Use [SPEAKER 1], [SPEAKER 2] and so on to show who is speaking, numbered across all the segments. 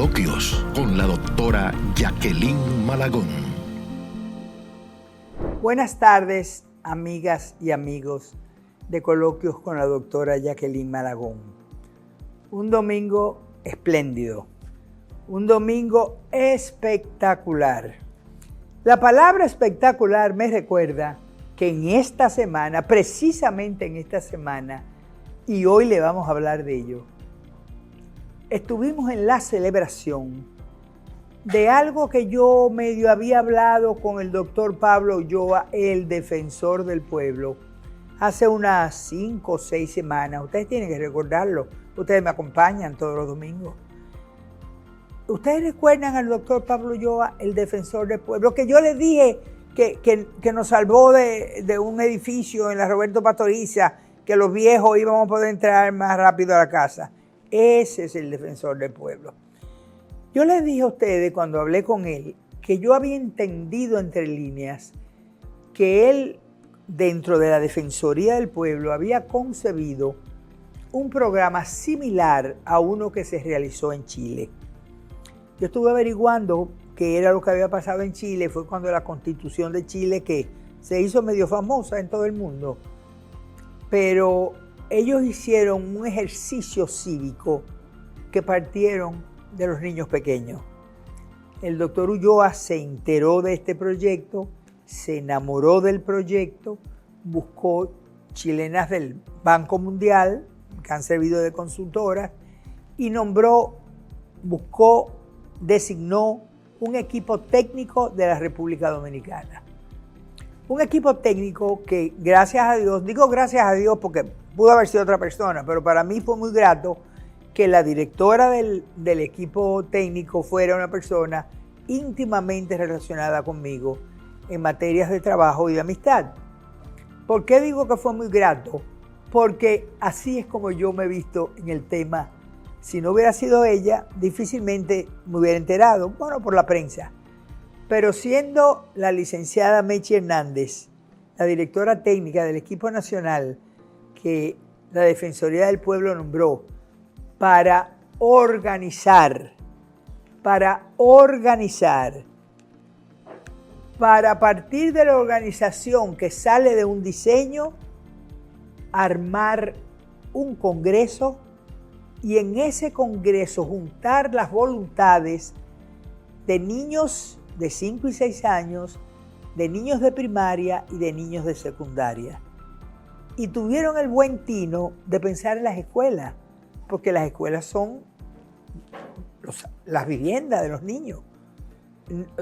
[SPEAKER 1] Coloquios con la doctora Jacqueline Malagón.
[SPEAKER 2] Buenas tardes, amigas y amigos de Coloquios con la doctora Jacqueline Malagón. Un domingo espléndido, un domingo espectacular. La palabra espectacular me recuerda que en esta semana, precisamente en esta semana, y hoy le vamos a hablar de ello, estuvimos en la celebración de algo que yo medio había hablado con el doctor Pablo Ulloa, el defensor del pueblo, hace unas 5 o 6 semanas. Ustedes tienen que recordarlo, ustedes me acompañan todos los domingos. ¿Ustedes recuerdan al doctor Pablo Ulloa, el defensor del pueblo? Que yo les dije que nos salvó de un edificio en la Roberto Pastoriza, que los viejos íbamos a poder entrar más rápido a la casa. Ese es el defensor del pueblo. Yo les dije a ustedes cuando hablé con él que yo había entendido entre líneas que él, dentro de la Defensoría del Pueblo, había concebido un programa similar a uno que se realizó en Chile. Yo estuve averiguando qué era lo que había pasado en Chile. Fue cuando la Constitución de Chile, que se hizo medio famosa en todo el mundo, pero ellos hicieron un ejercicio cívico que partieron de los niños pequeños. El doctor Ulloa se enteró de este proyecto, se enamoró del proyecto, buscó chilenas del Banco Mundial, que han servido de consultoras, y designó un equipo técnico de la República Dominicana. Un equipo técnico que, gracias a Dios, digo gracias a Dios porque pudo haber sido otra persona, pero para mí fue muy grato que la directora del equipo técnico fuera una persona íntimamente relacionada conmigo en materias de trabajo y de amistad. ¿Por qué digo que fue muy grato? Porque así es como yo me he visto en el tema. Si no hubiera sido ella, difícilmente me hubiera enterado, bueno, por la prensa. Pero siendo la licenciada Mechi Hernández, la directora técnica del equipo nacional que la Defensoría del Pueblo nombró para organizar, para partir de la organización que sale de un diseño, armar un congreso y en ese congreso juntar las voluntades de niños de 5 y 6 años, de niños de primaria y de niños de secundaria. Y tuvieron el buen tino de pensar en las escuelas, porque las escuelas son las viviendas de los niños.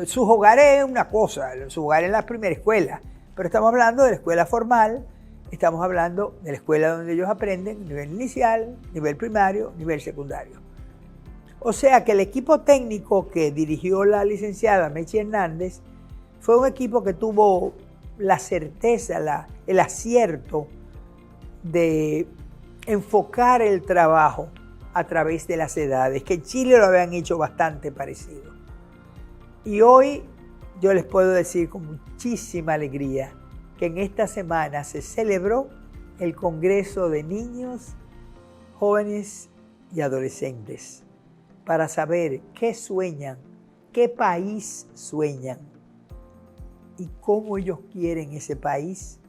[SPEAKER 2] Sus hogares es una cosa, sus hogares es la primera escuela, pero estamos hablando de la escuela formal, estamos hablando de la escuela donde ellos aprenden, nivel inicial, nivel primario, nivel secundario. O sea que el equipo técnico que dirigió la licenciada Mechi Hernández fue un equipo que tuvo la certeza, el acierto de enfocar el trabajo a través de las edades, que en Chile lo habían hecho bastante parecido. Y hoy yo les puedo decir con muchísima alegría que en esta semana se celebró el Congreso de Niños, Jóvenes y Adolescentes para saber qué sueñan, qué país sueñan y cómo ellos quieren ese país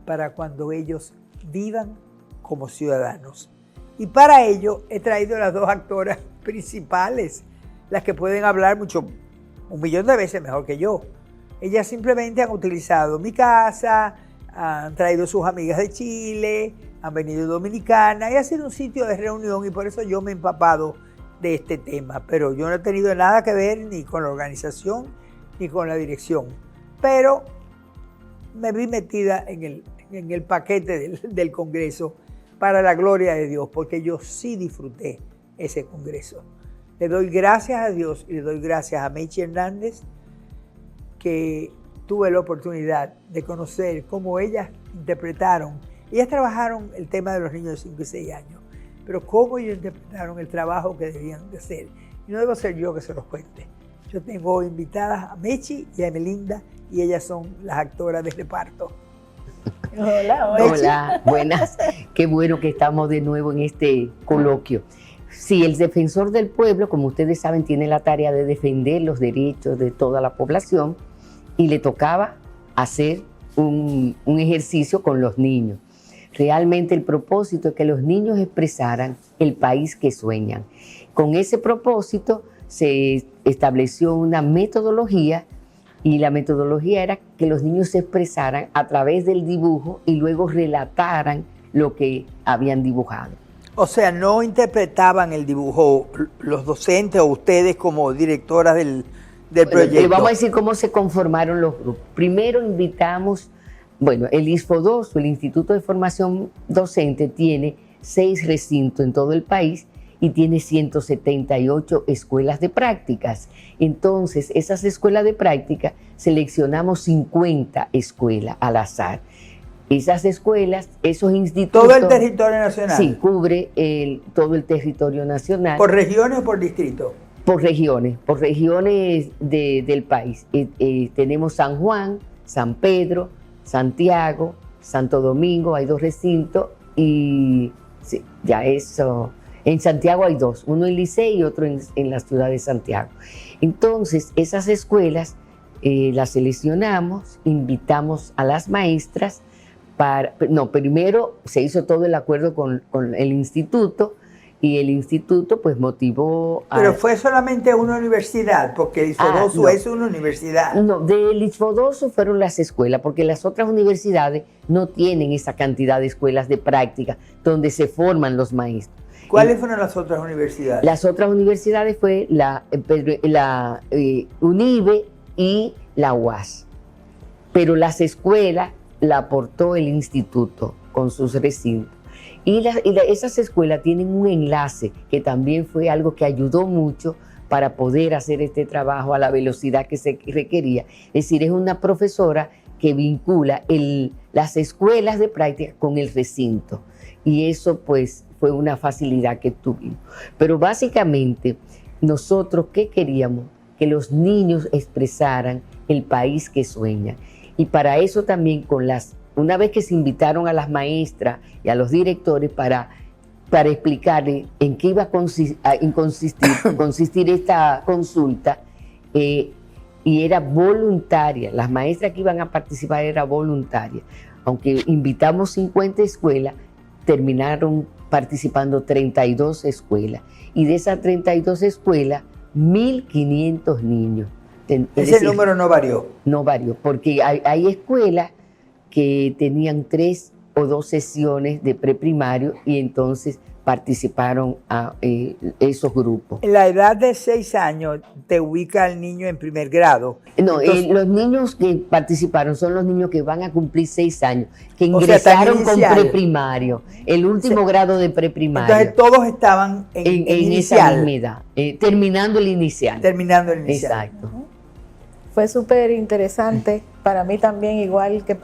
[SPEAKER 2] para cuando ellos vivan como ciudadanos. Y para ello he traído las 2 actoras principales, las que pueden hablar 1.000.000 de veces mejor que yo. Ellas simplemente han utilizado mi casa, han traído sus amigas de Chile, han venido Dominicana y ha sido un sitio de reunión y por eso yo me he empapado de este tema. Pero yo no he tenido nada que ver ni con la organización ni con la dirección. Pero me vi metida en el paquete del Congreso para la gloria de Dios, porque yo sí disfruté ese Congreso. Le doy gracias a Dios y le doy gracias a Mechi Hernández, que tuve la oportunidad de conocer cómo ellas interpretaron. Ellas trabajaron el tema de los niños de 5 y 6 años, pero cómo ellos interpretaron el trabajo que debían de hacer. Y no debo ser yo que se los cuente. Yo tengo invitadas a Mechi y a Emelinda, y ellas son las actoras de reparto.
[SPEAKER 3] Hola, hola. Hola, buenas. Qué bueno que estamos de nuevo en este coloquio. Sí, el defensor del pueblo, como ustedes saben, tiene la tarea de defender los derechos de toda la población y le tocaba hacer un ejercicio con los niños. Realmente el propósito es que los niños expresaran el país que sueñan. Con ese propósito se estableció una metodología y la metodología era que los niños se expresaran a través del dibujo y luego relataran lo que habían dibujado.
[SPEAKER 2] O sea, no interpretaban el dibujo los docentes o ustedes como directoras del proyecto.
[SPEAKER 3] Vamos a decir cómo se conformaron los grupos. Primero invitamos, el ISFODOSO, el Instituto de Formación Docente, tiene 6 recintos en todo el país y tiene 178 escuelas de prácticas. Entonces, esas escuelas de práctica, seleccionamos 50 escuelas al azar. Esas escuelas, esos institutos...
[SPEAKER 2] ¿Todo el territorio nacional?
[SPEAKER 3] Sí, cubre todo el territorio nacional.
[SPEAKER 2] ¿Por regiones o por distrito?
[SPEAKER 3] Por regiones del país. Tenemos San Juan, San Pedro, Santiago, Santo Domingo, hay 2 recintos y sí, ya eso... En Santiago hay 2, uno en Licey y otro en la ciudad de Santiago. Entonces, esas escuelas las seleccionamos, invitamos a las maestras primero se hizo todo el acuerdo con el instituto y el instituto pues motivó a...
[SPEAKER 2] Pero fue solamente una universidad, porque el ISFODOSO es una universidad.
[SPEAKER 3] No, del ISFODOSO fueron las escuelas, porque las otras universidades no tienen esa cantidad de escuelas de práctica donde se forman los maestros.
[SPEAKER 2] ¿Cuáles fueron las otras universidades?
[SPEAKER 3] Las otras universidades fue la UNIBE y la UAS. Pero las escuelas la aportó el instituto con sus recintos. Y esas escuelas tienen un enlace que también fue algo que ayudó mucho para poder hacer este trabajo a la velocidad que se requería. Es decir, es una profesora que vincula las escuelas de práctica con el recinto. Y eso pues fue una facilidad que tuvimos. Pero básicamente nosotros, ¿qué queríamos? Que los niños expresaran el país que sueñan. Y para eso también una vez que se invitaron a las maestras y a los directores para explicarles en qué iba a consistir esta consulta, y era voluntaria, las maestras que iban a participar eran voluntarias. Aunque invitamos 50 escuelas, terminaron participando 32 escuelas. Y de esas 32 escuelas, 1.500 niños.
[SPEAKER 2] Ese número no varió.
[SPEAKER 3] No varió, porque hay escuelas que tenían 3 o 2 sesiones de preprimario y entonces participaron a esos grupos.
[SPEAKER 2] En la edad de 6 años te ubica el niño en primer grado.
[SPEAKER 3] No,
[SPEAKER 2] entonces,
[SPEAKER 3] los niños que participaron son los niños que van a cumplir 6 años, que ingresaron con preprimario, el último grado de preprimario.
[SPEAKER 2] Entonces todos estaban en
[SPEAKER 3] esa misma edad, terminando el inicial.
[SPEAKER 2] Terminando el inicial.
[SPEAKER 3] Exacto.
[SPEAKER 4] Fue súper interesante para mí también, igual que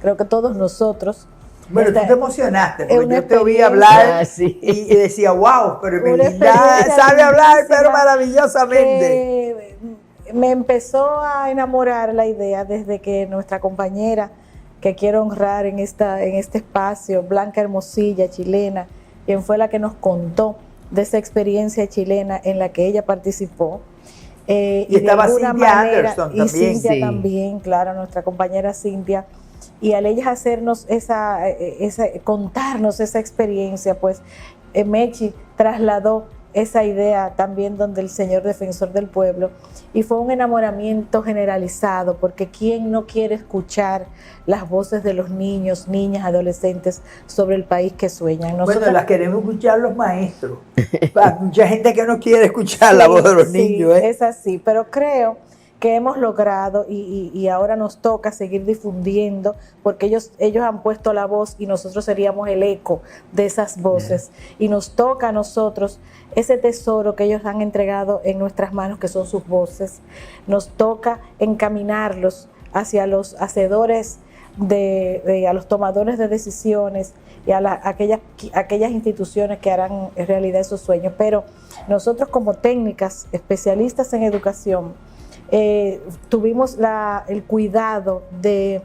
[SPEAKER 4] creo que todos nosotros.
[SPEAKER 2] Bueno, tú te emocionaste, porque yo te oí hablar y decía, wow, pero Melinda sabe hablar, pero maravillosamente.
[SPEAKER 4] Me empezó a enamorar la idea desde que nuestra compañera, que quiero honrar en este espacio, Blanca Hermosilla, chilena, quien fue la que nos contó de esa experiencia chilena en la que ella participó.
[SPEAKER 2] Y estaba Cynthia Anderson también.
[SPEAKER 4] Y Cynthia también, claro, nuestra compañera Cynthia. Y al ellas hacernos contarnos esa experiencia, pues Mechi trasladó esa idea también donde el señor defensor del pueblo, y fue un enamoramiento generalizado, porque ¿quién no quiere escuchar las voces de los niños, niñas, adolescentes sobre el país que sueñan?
[SPEAKER 2] Bueno, las queremos escuchar los maestros. Hay mucha gente que no quiere escuchar la voz de los niños.
[SPEAKER 4] Es así, pero creo que hemos logrado y ahora nos toca seguir difundiendo, porque ellos han puesto la voz y nosotros seríamos el eco de esas voces. Y nos toca a nosotros ese tesoro que ellos han entregado en nuestras manos, que son sus voces. Nos toca encaminarlos hacia los hacedores, a los tomadores de decisiones y a aquellas instituciones que harán realidad esos sueños. Pero nosotros, como técnicas especialistas en educación, tuvimos el cuidado de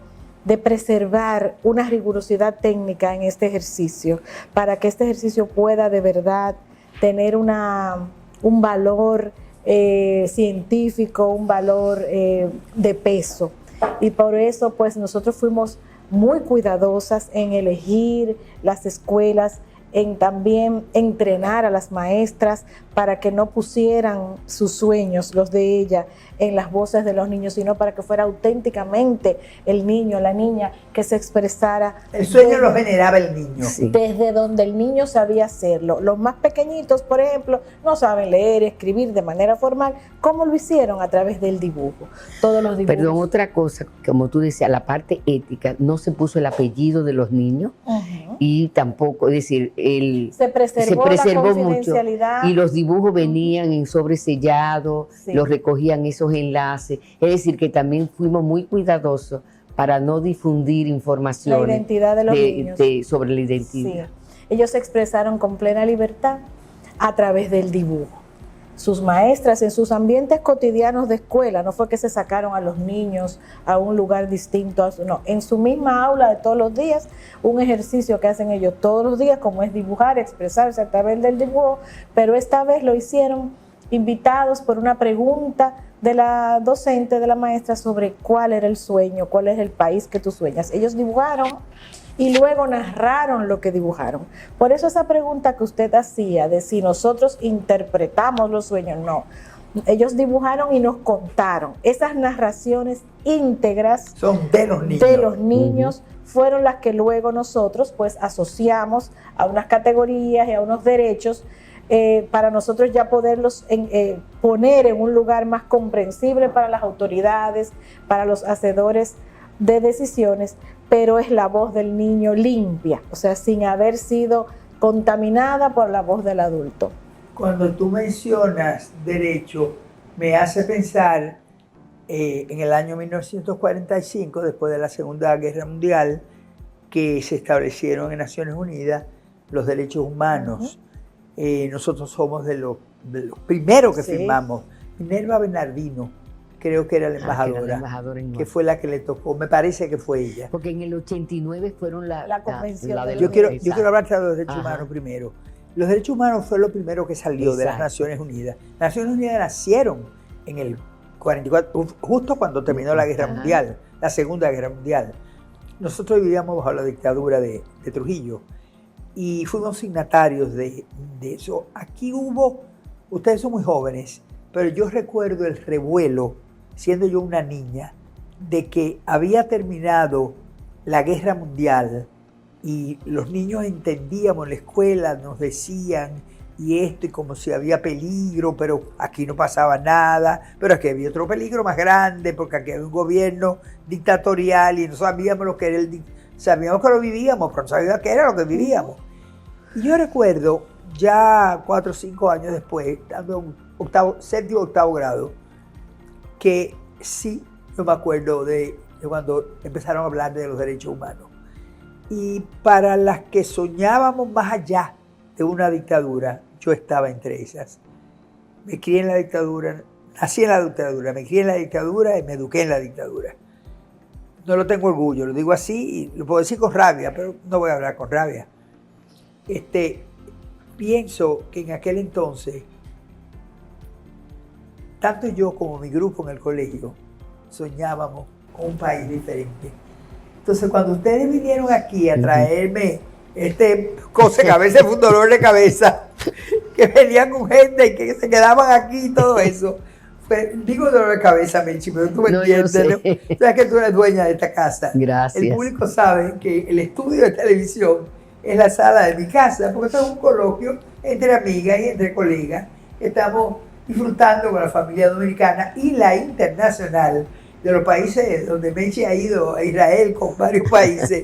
[SPEAKER 4] preservar una rigurosidad técnica en este ejercicio, para que este ejercicio pueda de verdad tener un valor científico, un valor de peso. Y por eso pues nosotros fuimos muy cuidadosas en elegir las escuelas, en también entrenar a las maestras para que no pusieran sus sueños, los de ella, en las voces de los niños, sino para que fuera auténticamente el niño, la niña, que se expresara.
[SPEAKER 2] El sueño lo generaba el niño.
[SPEAKER 3] Sí.
[SPEAKER 4] Desde donde el niño sabía hacerlo. Los más pequeñitos, por ejemplo, no saben leer, escribir de manera formal, como lo hicieron a través del dibujo. Todos los dibujos.
[SPEAKER 3] Perdón, otra cosa, como tú decías, la parte ética, no se puso el apellido de los niños y tampoco, es decir,
[SPEAKER 4] se preservó la
[SPEAKER 3] mucho
[SPEAKER 4] confidencialidad.
[SPEAKER 3] y los dibujos venían en sobresellado,
[SPEAKER 4] Sí.
[SPEAKER 3] los recogían esos enlaces, es decir, que también fuimos muy cuidadosos para no difundir información
[SPEAKER 4] La identidad de los niños.
[SPEAKER 3] sobre la identidad.
[SPEAKER 4] Sí. Ellos se expresaron con plena libertad a través del dibujo. Sus maestras en sus ambientes cotidianos de escuela, no fue que se sacaron a los niños a un lugar distinto, no, en su misma aula de todos los días, un ejercicio que hacen ellos todos los días, como es dibujar, expresarse a través del dibujo, pero esta vez lo hicieron invitados por una pregunta de la docente, de la maestra, sobre cuál era el sueño, cuál es el país que tú sueñas. Ellos dibujaron y luego narraron lo que dibujaron. Por eso esa pregunta que usted hacía de si nosotros interpretamos los sueños, no. Ellos dibujaron y nos contaron. Esas narraciones íntegras
[SPEAKER 2] Son de los niños.
[SPEAKER 4] de los niños fueron las que luego nosotros pues asociamos a unas categorías y a unos derechos para nosotros ya poderlos poner en un lugar más comprensible para las autoridades, para los hacedores de decisiones, pero es la voz del niño limpia, o sea, sin haber sido contaminada por la voz del adulto.
[SPEAKER 2] Cuando tú mencionas derecho, me hace pensar en el año 1945, después de la Segunda Guerra Mundial, que se establecieron en Naciones Unidas los derechos humanos. Nosotros somos de los primeros que firmamos. Minerva Bernardino, creo que era la embajadora, que fue la que le tocó, me parece que fue ella.
[SPEAKER 3] Porque en el 89 fueron la
[SPEAKER 4] convención
[SPEAKER 3] de
[SPEAKER 4] de
[SPEAKER 2] Yo
[SPEAKER 3] los
[SPEAKER 2] quiero
[SPEAKER 3] derechos.
[SPEAKER 2] hablar de los derechos
[SPEAKER 3] Ajá.
[SPEAKER 2] humanos primero. Los derechos humanos fue lo primero que salió de las
[SPEAKER 3] Exacto.
[SPEAKER 2] Naciones Unidas. Las Naciones Unidas nacieron en el 44, justo cuando terminó la Guerra
[SPEAKER 3] Ajá.
[SPEAKER 2] Mundial, la Segunda Guerra Mundial. Nosotros vivíamos bajo la dictadura de Trujillo y fuimos signatarios de eso. Aquí hubo, ustedes son muy jóvenes, pero yo recuerdo el revuelo, siendo yo una niña, de que había terminado la Guerra Mundial y los niños entendíamos en la escuela, nos decían y esto, y como si había peligro, pero aquí no pasaba nada, pero aquí había otro peligro más grande, porque aquí había un gobierno dictatorial y no sabíamos lo que era sabíamos que lo vivíamos, pero no sabíamos qué era lo que vivíamos. Y yo recuerdo, ya 4 o 5 años después, estando en séptimo o octavo grado, que sí, yo me acuerdo de cuando empezaron a hablar de los derechos humanos. Y para las que soñábamos más allá de una dictadura, yo estaba entre esas. Me crié en la dictadura, nací en la dictadura, me crié en la dictadura y me eduqué en la dictadura. No lo tengo orgullo, lo digo así y lo puedo decir con rabia, pero no voy a hablar con rabia. Pienso que en aquel entonces, tanto yo como mi grupo en el colegio, soñábamos con un país diferente. Entonces, cuando ustedes vinieron aquí a traerme cosa que a veces fue un dolor de cabeza, que venían con gente y que se quedaban aquí y todo eso, digo dolor de cabeza, Menchi, pero tú me entiendes, ¿no? Sabes que tú eres dueña de esta casa.
[SPEAKER 3] Gracias.
[SPEAKER 2] El público sabe que el estudio de televisión es la sala de mi casa, porque esto es un coloquio entre amigas y entre colegas. Estamos disfrutando con la familia dominicana y la internacional de los países donde Menchi ha ido, a Israel, con varios países,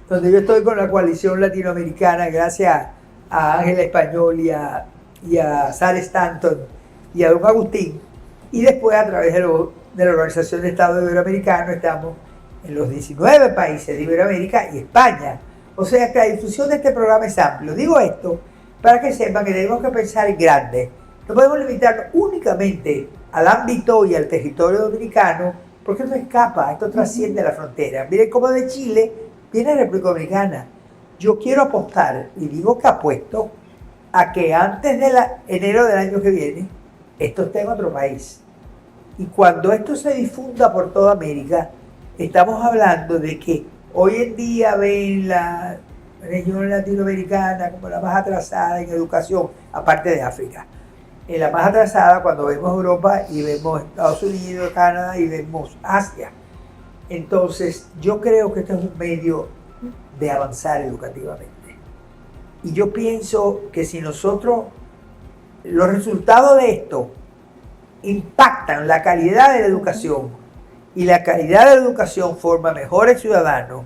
[SPEAKER 2] donde yo estoy con la coalición latinoamericana, gracias a Ángela Español y a Sara Stanton y a Don Agustín. Y después, a través de la Organización de Estados Iberoamericanos, estamos en los 19 países de Iberoamérica y España. O sea que la difusión de este programa es amplio. Digo esto para que sepan que tenemos que pensar en grande. No podemos limitarnos únicamente al ámbito y al territorio dominicano, porque esto escapa, esto trasciende la frontera. Miren cómo de Chile viene República Dominicana. Yo quiero apostar, y digo que apuesto, a que antes de enero del año que viene, esto esté en otro país. Y cuando esto se difunda por toda América, estamos hablando de que hoy en día ven la región latinoamericana como la más atrasada en educación, aparte de África. En la más atrasada cuando vemos Europa y vemos Estados Unidos, Canadá y vemos Asia. Entonces, yo creo que este es un medio de avanzar educativamente. Y yo pienso que si nosotros, los resultados de esto impactan la calidad de la educación y la calidad de la educación forma mejores ciudadanos,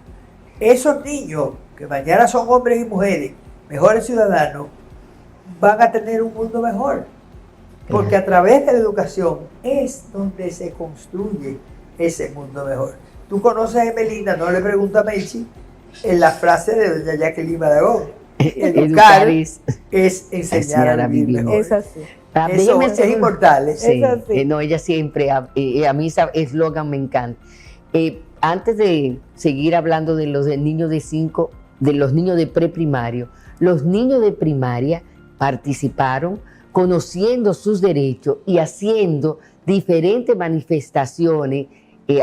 [SPEAKER 2] esos niños que mañana son hombres y mujeres, mejores ciudadanos, van a tener un mundo mejor. Porque a través de la educación es donde se construye ese mundo mejor. Tú conoces a Emelina, no le pregunta a Melchi, en la frase de doña Jacqueline Baragón. Educar es enseñar a vivir mejor.
[SPEAKER 4] Es así.
[SPEAKER 2] Eso es inmortal.
[SPEAKER 3] Sí.
[SPEAKER 4] Es así.
[SPEAKER 3] No, ella siempre, a mí ese eslogan me encanta. Antes de seguir hablando de los niños de 5, de los niños de preprimario, los niños de primaria participaron conociendo sus derechos y haciendo diferentes manifestaciones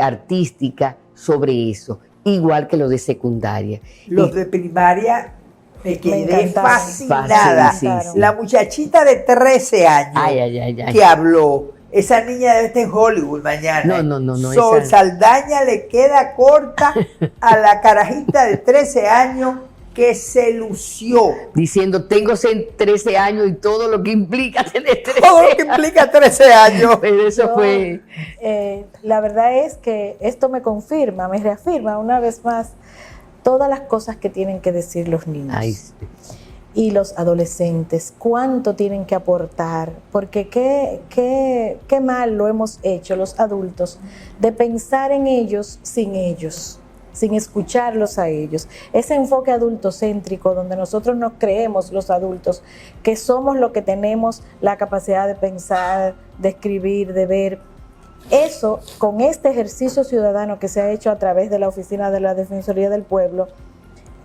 [SPEAKER 3] artísticas sobre eso, igual que los de secundaria.
[SPEAKER 2] Los de primaria me quedé fascinada.
[SPEAKER 3] Sí.
[SPEAKER 2] La muchachita de 13 años que habló, esa niña debe estar en Hollywood mañana.
[SPEAKER 3] No.
[SPEAKER 2] Sol Saldaña le queda corta a la carajita de 13 años que se lució.
[SPEAKER 3] Diciendo, tengo 13 años y todo lo que implica tener 13
[SPEAKER 2] Todo lo que implica 13 años.
[SPEAKER 3] Pero eso fue...
[SPEAKER 4] la verdad es que esto me confirma, me reafirma una vez más todas las cosas que tienen que decir los niños.
[SPEAKER 3] Ay, sí.
[SPEAKER 4] Y los adolescentes, cuánto tienen que aportar, porque qué mal lo hemos hecho los adultos de pensar en ellos, sin escucharlos a ellos. Ese enfoque adultocéntrico donde nosotros nos creemos los adultos que somos lo que tenemos la capacidad de pensar, de escribir, de ver. Eso, con este ejercicio ciudadano que se ha hecho a través de la Oficina de la Defensoría del Pueblo,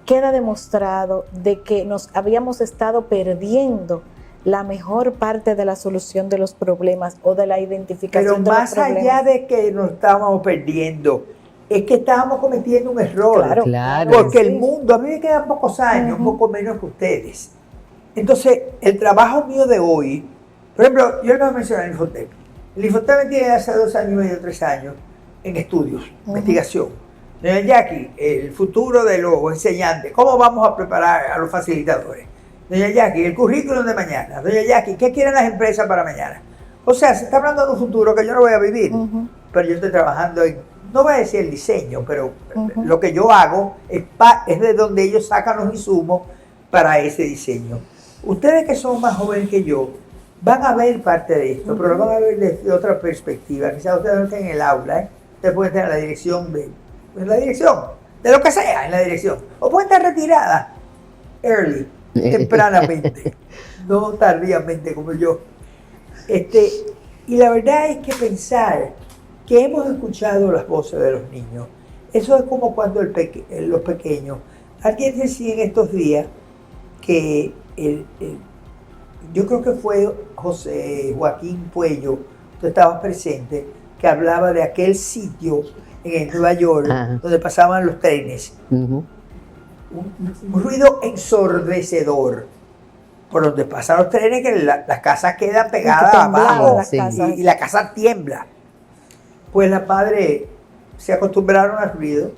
[SPEAKER 4] queda demostrado de que nos habíamos estado perdiendo la mejor parte de la solución de los problemas o de la identificación de los problemas.
[SPEAKER 2] Pero más allá de que nos estábamos perdiendo, es que estábamos cometiendo un error.
[SPEAKER 3] Claro.
[SPEAKER 2] Porque el mundo, a mí me quedan pocos años, un poco menos que ustedes. Entonces, el trabajo mío de hoy, por ejemplo, yo no mencioné el Infotep. El Infotep me tiene hace 2 años y medio, 3 años, en estudios, investigación. Doña Jackie, el futuro de los enseñantes, ¿cómo vamos a preparar a los facilitadores? Doña Jackie, el currículum de mañana. Doña Jackie, ¿qué quieren las empresas para mañana? O sea, se está hablando de un futuro que yo no voy a vivir, pero yo estoy trabajando en, no voy a decir el diseño, pero lo que yo hago es de donde ellos sacan los insumos para ese diseño. Ustedes que son más jóvenes que yo, van a ver parte de esto, pero lo van a ver desde otra perspectiva. Quizás ustedes no estén en el aula, ustedes pueden estar en la dirección de lo que sea, en la dirección. O pueden estar retiradas, tempranamente, no tardíamente como yo. Y la verdad es que pensar que hemos escuchado las voces de los niños, eso es como cuando los pequeños, alguien decía en estos días que yo creo que fue José Joaquín Puello, tú estabas presente, que hablaba de aquel sitio en Nueva York, donde pasaban los trenes. Un ruido ensordecedor. Por donde pasan los trenes, que las casas quedan pegadas abajo y la casa tiembla. Pues las madres se acostumbraron al ruido,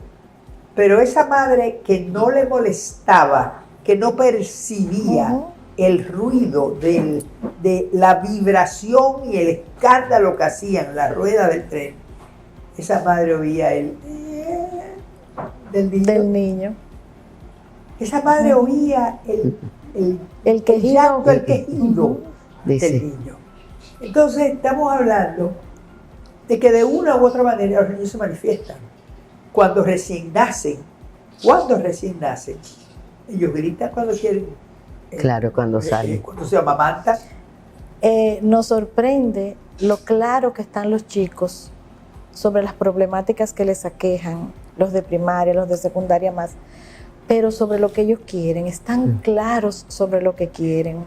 [SPEAKER 2] pero esa madre que no le molestaba, que no percibía el ruido de la vibración y el escándalo que hacían las ruedas del tren, esa madre oía el del niño. Esa madre oía el quejido del niño. Entonces estamos hablando de que de una u otra manera los niños se manifiestan. Cuando recién nacen, ellos gritan cuando quieren.
[SPEAKER 3] Claro, cuando salen.
[SPEAKER 2] Cuando se amamantan.
[SPEAKER 4] Nos sorprende lo claro que están los chicos sobre las problemáticas que les aquejan, los de primaria, los de secundaria más, pero sobre lo que ellos quieren, están claros sobre lo que quieren.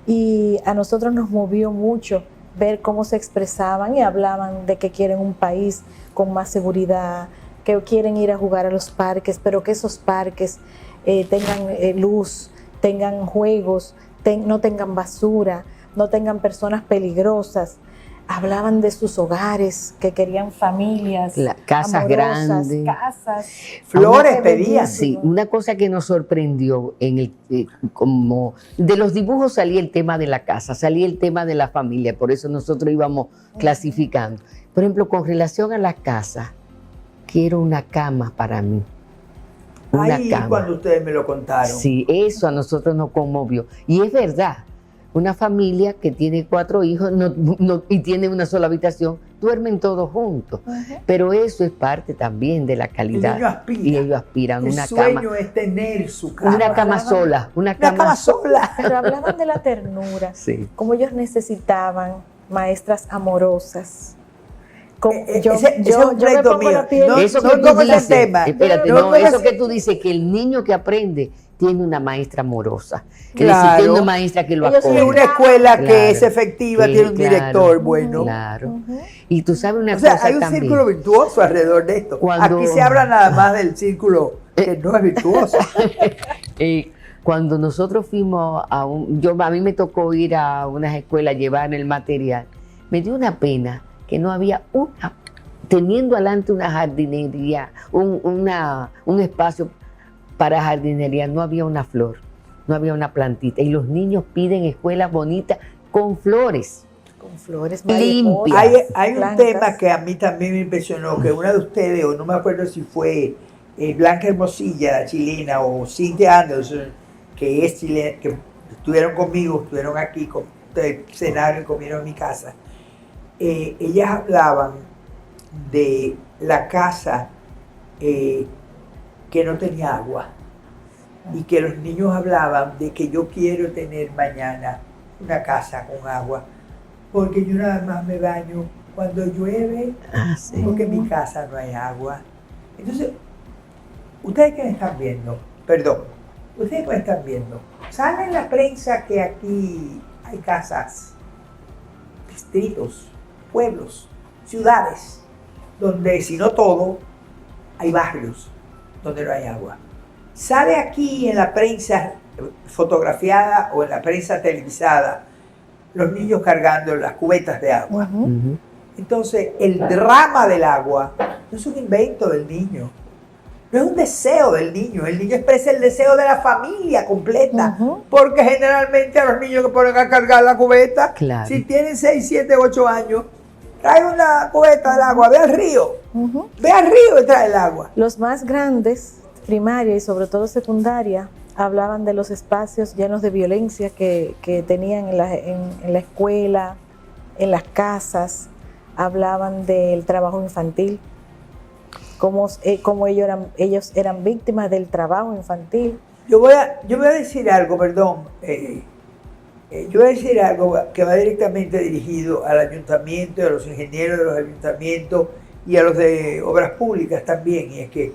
[SPEAKER 4] y a nosotros nos movió mucho ver cómo se expresaban y hablaban de que quieren un país con más seguridad, que quieren ir a jugar a los parques, pero que esos parques tengan luz, tengan juegos, no tengan basura, no tengan personas peligrosas. Hablaban de sus hogares, que querírían familias,
[SPEAKER 3] casas
[SPEAKER 4] amorosas,
[SPEAKER 3] grandes,
[SPEAKER 4] casas,
[SPEAKER 2] flores pedían.
[SPEAKER 3] Sí, una cosa que nos sorprendió como de los dibujos salía el tema de la casa, salía el tema de la familia, por eso nosotros íbamos clasificando. Por ejemplo, con relación a la casa, quiero una cama para mí. Una cama.
[SPEAKER 2] Cuando ustedes me lo contaron.
[SPEAKER 3] Sí, eso a nosotros nos conmovió. Y es verdad, una familia que tiene 4 hijos y tiene una sola habitación, duermen todos juntos. Pero eso es parte también de la calidad.
[SPEAKER 2] El niño aspira.
[SPEAKER 3] Y ellos aspiran a una cama.
[SPEAKER 2] El sueño es tener su cama.
[SPEAKER 3] Una cama sola. Una cama
[SPEAKER 2] sola.
[SPEAKER 4] Pero hablaban de la ternura,
[SPEAKER 3] sí.
[SPEAKER 4] Como ellos necesitaban maestras amorosas.
[SPEAKER 2] Ese es un pleito mío.
[SPEAKER 3] Eso que tú dices, espérate, eso que tú dices, que el niño que aprende tiene una maestra amorosa, que tiene una maestra que lo acoge.
[SPEAKER 2] Tiene una escuela que es efectiva, tiene un director bueno.
[SPEAKER 3] Claro. Y tú sabes una cosa
[SPEAKER 2] hay un
[SPEAKER 3] también,
[SPEAKER 2] círculo virtuoso alrededor de esto. Aquí se habla nada más del círculo que no es virtuoso.
[SPEAKER 3] Cuando nosotros fuimos a mí me tocó ir a unas escuelas, llevar el material, me dio una pena que no había teniendo adelante una jardinería, un espacio para jardinería, no había una flor, no había una plantita. Y los niños piden escuelas bonitas con flores.
[SPEAKER 4] Con flores
[SPEAKER 3] limpias.
[SPEAKER 2] Hay un tema que a mí también me impresionó, que una de ustedes, o no me acuerdo si fue Blanca Hermosilla, la chilena, o Cynthia Anderson, que es chilena, que estuvieron conmigo, estuvieron aquí, cenaron y comieron en mi casa. Ellas hablaban de la casa que no tenía agua y que los niños hablaban de que yo quiero tener mañana una casa con agua porque yo nada más me baño cuando llueve porque en mi casa no hay agua. Entonces, ustedes que me están viendo, ustedes que me están viendo, sale en la prensa que aquí hay casas, distritos, pueblos, ciudades, donde si no todo, hay barrios donde no hay agua. Sale aquí en la prensa fotografiada o en la prensa televisada los niños cargando las cubetas de agua. Entonces, el drama del agua no es un invento del niño, no es un deseo del niño. El niño expresa el deseo de la familia completa, porque generalmente a los niños que ponen a cargar la cubeta, si tienen 6, 7, 8 años, trae una cubeta de agua, ve al río, ve al río y trae el agua.
[SPEAKER 4] Los más grandes, primaria y sobre todo secundaria, hablaban de los espacios llenos de violencia que tenían en la escuela, en las casas, hablaban del trabajo infantil, cómo ellos eran víctimas del trabajo infantil.
[SPEAKER 2] Yo voy a decir algo, perdón, yo voy a decir algo que va directamente dirigido al ayuntamiento, a los ingenieros de los ayuntamientos y a los de obras públicas también, y es que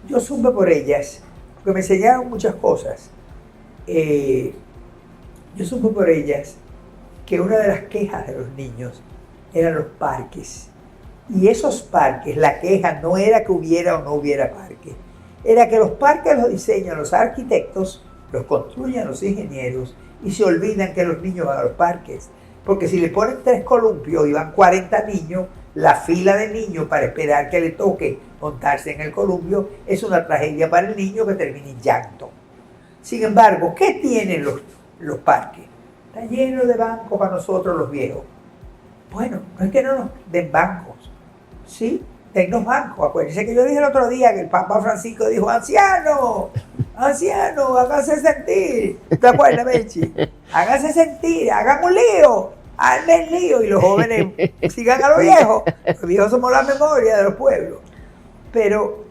[SPEAKER 2] yo supe por ellas, porque me enseñaron muchas cosas, yo supe por ellas que una de las quejas de los niños eran los parques. Y esos parques, la queja no era que hubiera o no hubiera parques, era que los parques los diseñan los arquitectos, los construyen los ingenieros y se olvidan que los niños van a los parques. Porque si le ponen 3 columpios y van 40 niños, la fila de niños para esperar que le toque montarse en el columpio es una tragedia para el niño que termina en llanto. Sin embargo, ¿qué tienen los parques? Está lleno de bancos para nosotros los viejos. Bueno, no es que no nos den bancos, sí, dennos bancos. Acuérdense que yo dije el otro día que el Papa Francisco dijo: anciano, háganse sentir. ¿Te acuerdas, Mechi? Háganse sentir, hagan un lío, armen lío, y los jóvenes sigan a los viejos. Los viejos somos la memoria de los pueblos. Pero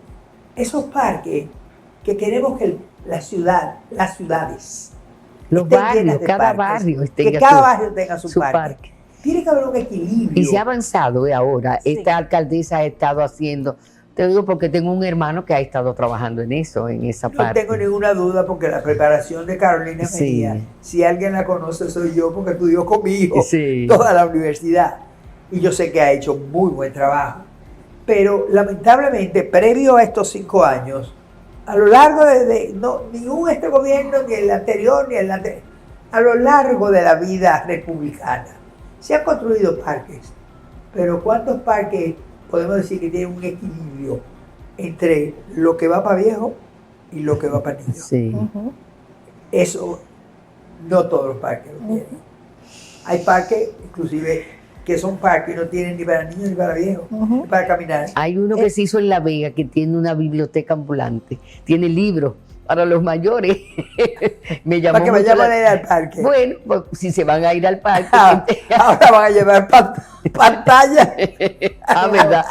[SPEAKER 2] esos parques que queremos que las ciudades,
[SPEAKER 3] los barrios, cada barrio
[SPEAKER 2] tenga su parque. Tiene que haber un equilibrio.
[SPEAKER 3] Y se ha avanzado ahora. Sí. Esta alcaldesa ha estado haciendo Te digo porque tengo un hermano que ha estado trabajando en eso, en esa
[SPEAKER 2] No
[SPEAKER 3] parte.
[SPEAKER 2] tengo ninguna duda porque la preparación de Carolina
[SPEAKER 3] Sí.
[SPEAKER 2] Mejía, si alguien la conoce soy yo porque estudió conmigo
[SPEAKER 3] Sí.
[SPEAKER 2] toda la universidad y yo sé que ha hecho muy buen trabajo. Pero lamentablemente, previo a estos 5 años, a lo largo ningún este gobierno, ni el anterior, ni el anterior, a lo largo de la vida republicana, se han construido parques. Pero ¿cuántos parques podemos decir que tienen un equilibrio entre lo que va para viejo y lo que va para niños?
[SPEAKER 3] Sí.
[SPEAKER 4] Ujú.
[SPEAKER 2] Eso no todos los parques lo tienen. Hay parques, inclusive, que son parques no tienen ni para niños ni para viejos,
[SPEAKER 4] Ujú.
[SPEAKER 2] ni para caminar.
[SPEAKER 3] Hay uno que se hizo en La Vega que tiene una biblioteca ambulante, tiene libros para los mayores. Me llamó
[SPEAKER 2] Para que
[SPEAKER 3] mucho
[SPEAKER 2] vayamos a ir al parque.
[SPEAKER 3] Bueno, pues, si se van a ir al parque.
[SPEAKER 2] Ahora van a llevar pantalla.
[SPEAKER 3] ¿Verdad?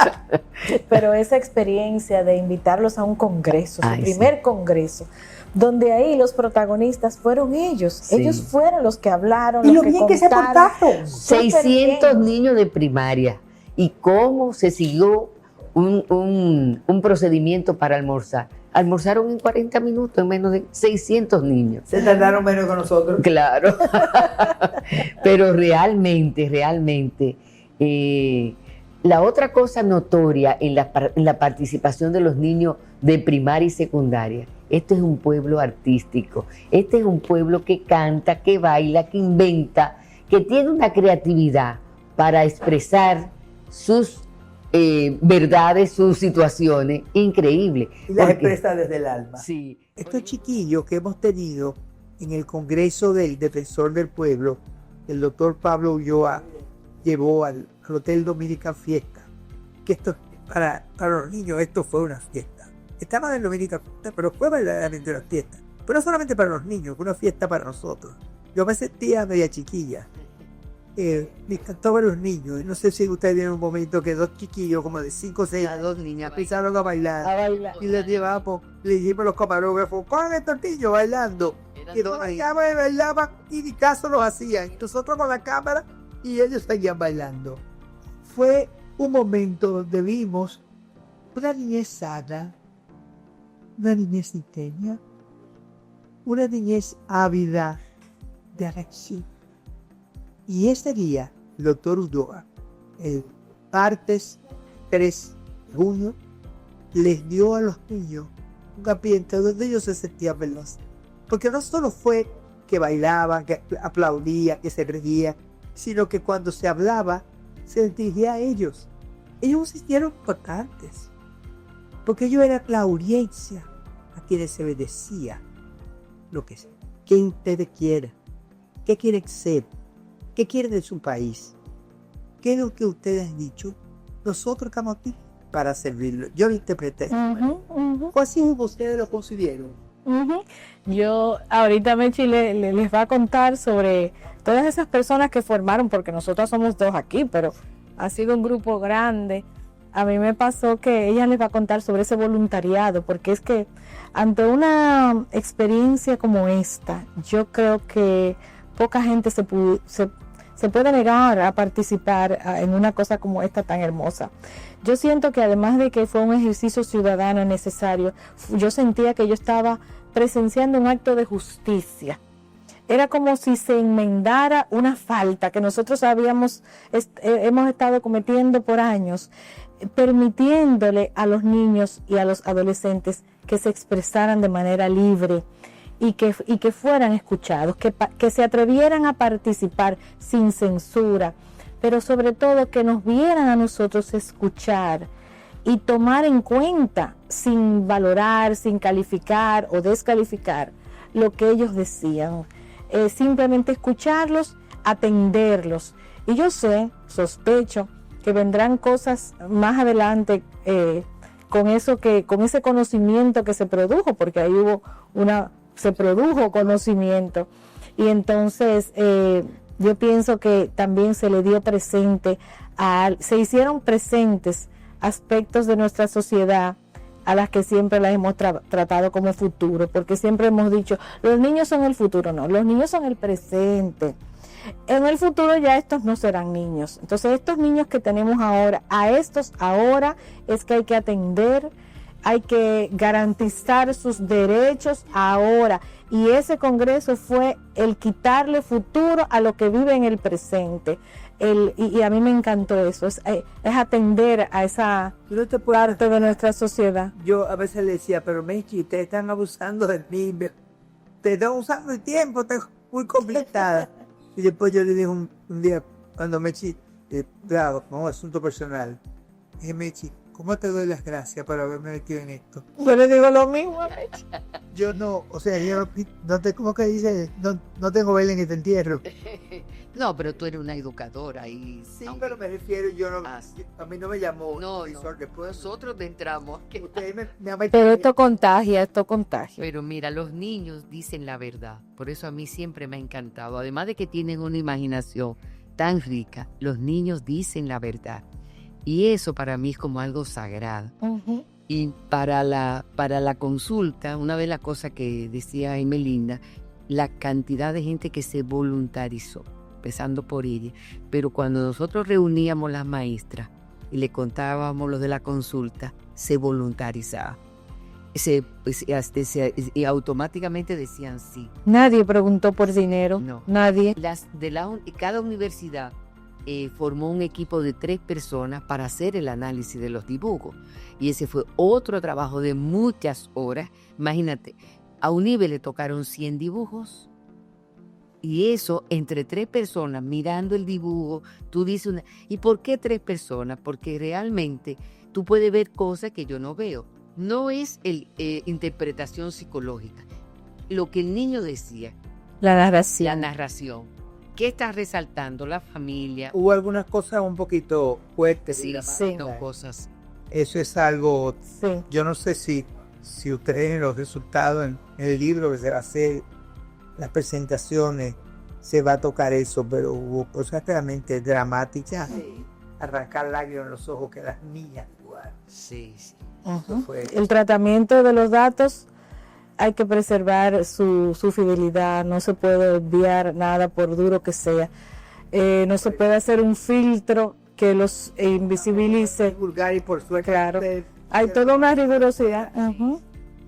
[SPEAKER 4] Pero esa experiencia de invitarlos a un congreso, su
[SPEAKER 3] Ay,
[SPEAKER 4] primer congreso, donde ahí los protagonistas fueron ellos.
[SPEAKER 3] Sí.
[SPEAKER 4] Ellos fueron los que hablaron,
[SPEAKER 2] Y
[SPEAKER 4] los
[SPEAKER 2] lo
[SPEAKER 4] que
[SPEAKER 2] bien que se
[SPEAKER 4] contaron.
[SPEAKER 2] portaron.
[SPEAKER 3] 600 niños de primaria. ¿Y cómo se siguió un procedimiento para almorzar? Almorzaron en 40 minutos, en menos de 600 niños.
[SPEAKER 2] Se tardaron menos que nosotros.
[SPEAKER 3] Claro. Pero realmente, la otra cosa notoria en la participación de los niños de primaria y secundaria, este es un pueblo artístico, este es un pueblo que canta, que baila, que inventa, que tiene una creatividad para expresar sus verdades, sus situaciones, increíble.
[SPEAKER 2] Y las
[SPEAKER 3] Porque-
[SPEAKER 2] expresa desde el alma.
[SPEAKER 3] Sí.
[SPEAKER 2] Estos chiquillos que hemos tenido en el Congreso del Defensor del Pueblo, el doctor Pablo Ulloa llevó al Hotel Dominican Fiesta, que esto para los niños esto fue una fiesta. Estaba en el Dominican Fiesta, pero fue verdaderamente una fiesta. Pero no solamente para los niños, fue una fiesta para nosotros. Yo me sentía media chiquilla. Me encantó ver a los niños. Y no sé si ustedes vieron un momento que 2 chiquillos como de 5 o 6 años empezaron a bailar.
[SPEAKER 4] A bailar.
[SPEAKER 2] Y les llevamos, le dijimos a los camarógrafos, ¿cuál estos niños bailando? Y nos bailaban y ni caso los hacían. Nosotros con la cámara y ellos seguían bailando. Fue un momento donde vimos una niñez sana, una niñez intensa, una niñez ávida de acción. Y ese día, el doctor Ulloa, el martes 3 de junio, les dio a los niños un ambiente donde ellos se sentían veloces. Porque no solo fue que bailaban, que aplaudían, que se reían, sino que cuando se hablaba, se dirigía a ellos. Ellos se sintieron importantes. Porque ellos eran la audiencia a quienes se les decía lo que sea. ¿Qué ustedes quieren? ¿Qué quieren ser? ¿Qué quieren de su país? ¿Qué es lo que ustedes han dicho? Nosotros estamos aquí para servirlo. Yo lo interpreté.
[SPEAKER 4] Ujú, ujú,
[SPEAKER 2] ¿Cuál así ustedes lo concibieron?
[SPEAKER 4] ujú. Yo ahorita Mechi les va a contar sobre todas esas personas que formaron, porque nosotros somos 2 aquí, pero ha sido un grupo grande. A mí me pasó que ella les va a contar sobre ese voluntariado, porque es que ante una experiencia como esta, yo creo que poca gente se puede negar a participar en una cosa como esta tan hermosa. Yo siento que además de que fue un ejercicio ciudadano necesario, yo sentía que yo estaba presenciando un acto de justicia. Era como si se enmendara una falta que nosotros hemos estado cometiendo por años, permitiéndole a los niños y a los adolescentes que se expresaran de manera libre y que fueran escuchados, que se atrevieran a participar sin censura, pero sobre todo que nos vieran a nosotros escuchar y tomar en cuenta, sin valorar, sin calificar o descalificar lo que ellos decían. Simplemente escucharlos, atenderlos. Y yo sospecho que vendrán cosas más adelante con ese conocimiento que se produjo, porque ahí se produjo conocimiento. Y entonces yo pienso que también se le dio se hicieron presentes aspectos de nuestra sociedad a las que siempre las hemos tratado como futuro, porque siempre hemos dicho, los niños son el futuro. No, los niños son el presente. En el futuro ya estos no serán niños. Entonces estos niños que tenemos ahora, a estos ahora es que hay que atender, hay que garantizar sus derechos ahora. Y ese congreso fue el quitarle futuro a lo que vive en el presente. Y a mí me encantó eso, es atender a esa
[SPEAKER 2] No te puedes-
[SPEAKER 4] parte de nuestra sociedad.
[SPEAKER 2] Yo a veces le decía, pero Mechi, ustedes están abusando de mí, te están usando el tiempo, estoy muy complicada. Y después yo le dije un día, cuando Mechi, claro, como asunto personal, dije, Mechi, ¿cómo te doy las gracias por haberme metido en esto?
[SPEAKER 4] Yo le digo lo mismo.
[SPEAKER 2] Yo no, o sea, yo no te, ¿cómo que dice? No tengo vela en este entierro.
[SPEAKER 3] No, pero tú eres una educadora y...
[SPEAKER 2] Sí,
[SPEAKER 3] aunque-
[SPEAKER 2] pero me refiero,
[SPEAKER 3] sí.
[SPEAKER 2] a mí no me llamó
[SPEAKER 3] No,
[SPEAKER 2] profesor después.
[SPEAKER 3] nosotros te entramos.
[SPEAKER 2] Ustedes me han metido.
[SPEAKER 4] Pero esto contagia.
[SPEAKER 3] Pero mira, los niños dicen la verdad. Por eso a mí siempre me ha encantado. Además de que tienen una imaginación tan rica, los niños dicen la verdad. Y eso para mí es como algo sagrado.
[SPEAKER 4] Ujú.
[SPEAKER 3] Y para la consulta, una de las cosas que decía Emelinda, la cantidad de gente que se voluntarizó, empezando por ella. Pero cuando nosotros reuníamos las maestras y le contábamos lo de la consulta, se voluntarizaban. Y automáticamente decían sí.
[SPEAKER 4] Nadie preguntó por dinero.
[SPEAKER 3] No.
[SPEAKER 4] Nadie.
[SPEAKER 3] Cada universidad formó un equipo de 3 personas para hacer el análisis de los dibujos. Y ese fue otro trabajo de muchas horas. Imagínate, a Unive le tocaron 100 dibujos. Y eso, entre 3 personas mirando el dibujo, tú dices, ¿y por qué 3 personas? Porque realmente tú puedes ver cosas que yo no veo. No es interpretación psicológica. Lo que el niño decía,
[SPEAKER 4] La
[SPEAKER 3] la
[SPEAKER 4] narración.
[SPEAKER 3] narración. ¿Qué está resaltando? La familia.
[SPEAKER 2] Hubo algunas cosas un poquito fuertes.
[SPEAKER 3] Sí,
[SPEAKER 4] sí.
[SPEAKER 3] dos cosas.
[SPEAKER 2] Eso es algo,
[SPEAKER 4] Sí.
[SPEAKER 2] yo no sé si ustedes en los resultados en el libro que se va a hacer, las presentaciones, se va a tocar eso, pero hubo cosas realmente dramáticas. Arrancar lágrimas en los ojos que las niñas jugaron.
[SPEAKER 3] Sí, sí.
[SPEAKER 2] Eso fue.
[SPEAKER 4] El tratamiento de los datos, hay que preservar su fidelidad, no se puede obviar nada por duro que sea. No se puede hacer un filtro que los invisibilice.
[SPEAKER 2] Vulgar y por suerte.
[SPEAKER 4] Claro.
[SPEAKER 2] ustedes-
[SPEAKER 4] Hay toda una rigurosidad,
[SPEAKER 2] o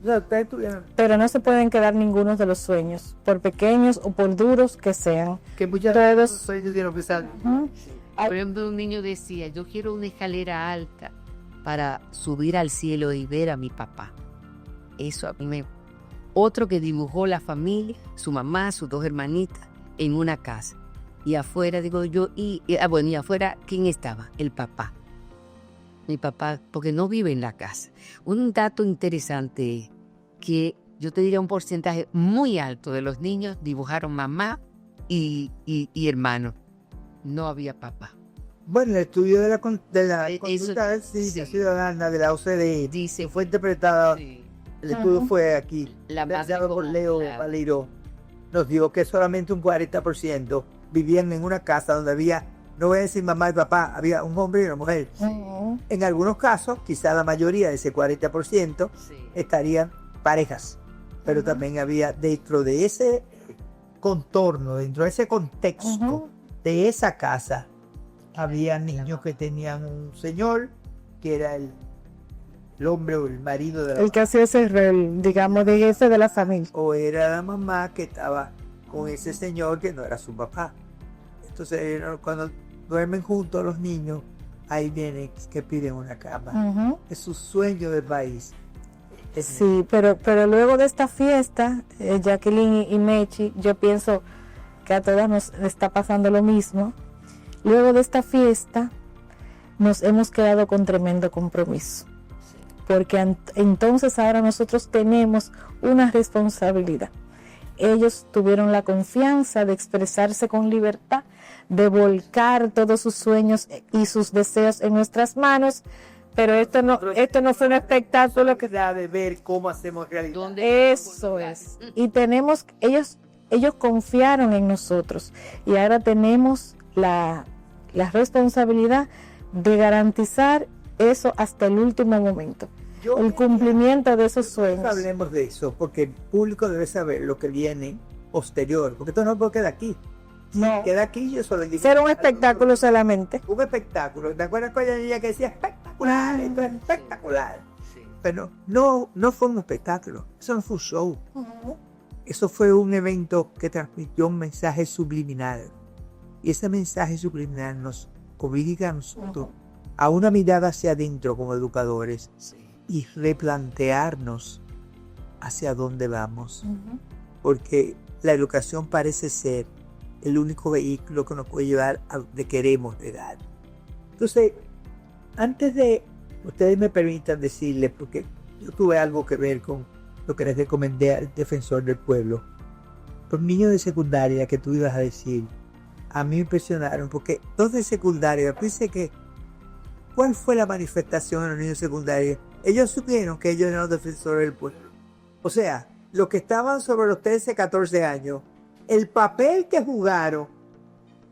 [SPEAKER 2] sea, ustedes tuvieron
[SPEAKER 4] pero no se pueden quedar ninguno de los sueños, por pequeños o por duros que sean.
[SPEAKER 2] que muchas
[SPEAKER 4] Todos-
[SPEAKER 2] sueños dieron pesar.
[SPEAKER 4] Ujú.
[SPEAKER 3] Por ejemplo, un niño decía, yo quiero una escalera alta para subir al cielo y ver a mi papá. Eso a mí me... Otro que dibujó la familia, su mamá, sus 2 hermanitas, en una casa. Y afuera, digo yo, y afuera, ¿quién estaba? El papá. Mi papá, porque no vive en la casa. Un dato interesante es que yo te diría un porcentaje muy alto de los niños dibujaron mamá y hermano. No había papá.
[SPEAKER 2] Bueno, el estudio de la
[SPEAKER 3] Eso-
[SPEAKER 2] conducta
[SPEAKER 3] sí.
[SPEAKER 2] ciudadana de la OCDE
[SPEAKER 3] Dice,
[SPEAKER 2] fue interpretada,
[SPEAKER 3] sí,
[SPEAKER 2] el estudio
[SPEAKER 4] Ajá.
[SPEAKER 2] fue aquí,
[SPEAKER 3] la más
[SPEAKER 2] realizado por Leo
[SPEAKER 3] recomendada.
[SPEAKER 2] Valero, nos dijo que solamente un 40% vivían en una casa donde había, no voy a decir mamá y papá, había un hombre y una mujer.
[SPEAKER 4] Ujú.
[SPEAKER 2] En algunos casos, quizá la mayoría de ese 40%
[SPEAKER 3] Sí.
[SPEAKER 2] estarían parejas, pero
[SPEAKER 4] Ujú.
[SPEAKER 2] también había dentro de ese contorno, dentro de ese contexto
[SPEAKER 4] Ujú.
[SPEAKER 2] de esa casa, había niños que tenían un señor que era el hombre o el marido de la
[SPEAKER 4] El que hacía ese rol, digamos, de jefe de la familia.
[SPEAKER 2] o era la mamá que estaba con ese señor que no era su papá. Entonces, cuando duermen juntos los niños, ahí vienen que piden una cama.
[SPEAKER 4] Ujú.
[SPEAKER 2] Es su sueño del país.
[SPEAKER 4] Sí, pero luego de esta fiesta, Jacqueline y Mechi, yo pienso que a todas nos está pasando lo mismo. Luego de esta fiesta, nos hemos quedado con tremendo compromiso. Porque entonces ahora nosotros tenemos una responsabilidad. Ellos tuvieron la confianza de expresarse con libertad, de volcar todos sus sueños y sus deseos en nuestras manos, pero esto no fue un espectáculo que
[SPEAKER 2] de ver cómo hacemos realidad.
[SPEAKER 3] ¿Dónde?
[SPEAKER 4] eso es. Y tenemos, ellos confiaron en nosotros y ahora tenemos la responsabilidad de garantizar eso hasta el último momento. El cumplimiento de esos sueños.
[SPEAKER 2] Hablemos de eso, porque el público debe saber lo que viene posterior, porque esto no puede quedar aquí.
[SPEAKER 4] No.
[SPEAKER 2] Queda aquí, yo solo dije.
[SPEAKER 4] Ser un espectáculo solamente.
[SPEAKER 2] Un espectáculo. ¿Te acuerdas con la niña que decía espectacular? Esto es espectacular.
[SPEAKER 3] Sí.
[SPEAKER 2] Pero no fue un espectáculo. Eso no fue un show. Eso fue un evento que transmitió un mensaje subliminal. Y ese mensaje subliminal nos obliga a nosotros a una mirada hacia adentro como educadores y replantearnos hacia dónde vamos. Porque la educación parece ser el único vehículo que nos puede llevar a donde queremos llegar. Entonces, antes de ustedes me permitan decirles, porque yo tuve algo que ver con lo que les recomendé al defensor del pueblo, los niños de secundaria que tú ibas a decir, a mí me impresionaron, porque los de secundaria, pensé que, ¿cuál fue la manifestación de los niños de secundaria? Ellos supieron que ellos eran los defensores del pueblo. O sea, los que estaban sobre los 13, 14 años, el papel que jugaron,